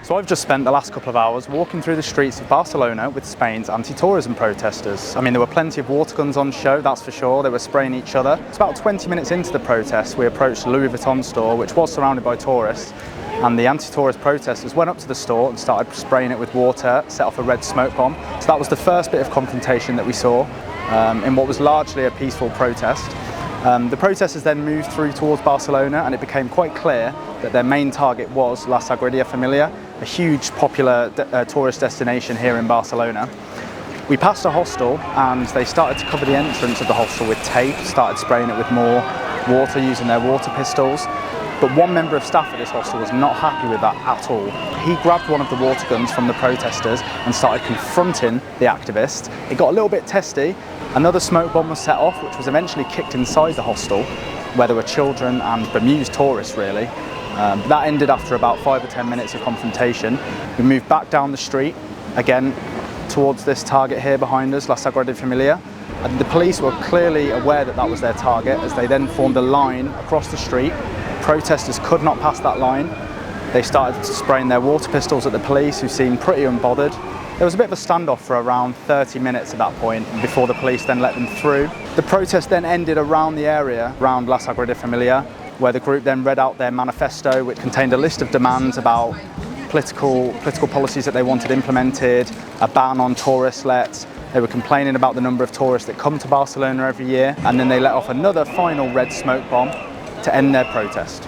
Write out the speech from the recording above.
So I've just spent the last couple of hours walking through the streets of Barcelona with Spain's anti-tourism protesters. I mean, there were plenty of water guns on show, that's for sure. They were spraying each other. It's about 20 minutes into the protest, we approached the Louis Vuitton store, which was surrounded by tourists, and the anti-tourist protesters went up to the store and started spraying it with water, set off a red smoke bomb. So that was the first bit of confrontation that we saw in what was largely a peaceful protest. The protesters then moved through towards Barcelona, and it became quite clear that their main target was La Sagrada Familia, a huge popular tourist destination here in Barcelona. We passed a hostel and they started to cover the entrance of the hostel with tape, started spraying it with more water using their water pistols. But one member of staff at this hostel was not happy with that at all. He grabbed one of the water guns from the protesters and started confronting the activists. It got a little bit testy. Another smoke bomb was set off, which was eventually kicked inside the hostel, where there were children and bemused tourists really. But that ended after about 5 or 10 minutes of confrontation. We moved back down the street, again towards this target here behind us, La Sagrada Familia. And the police were clearly aware that that was their target, as they then formed a line across the street. Protesters could not pass that line. They started spraying their water pistols at the police, who seemed pretty unbothered. There was a bit of a standoff for around 30 minutes at that point before the police then let them through. The protest then ended around the area, around La Sagrada Familia, where the group then read out their manifesto, which contained a list of demands about political policies that they wanted implemented, a ban on tourist lets. They were complaining about the number of tourists that come to Barcelona every year, and then they let off another final red smoke bomb to end their protest.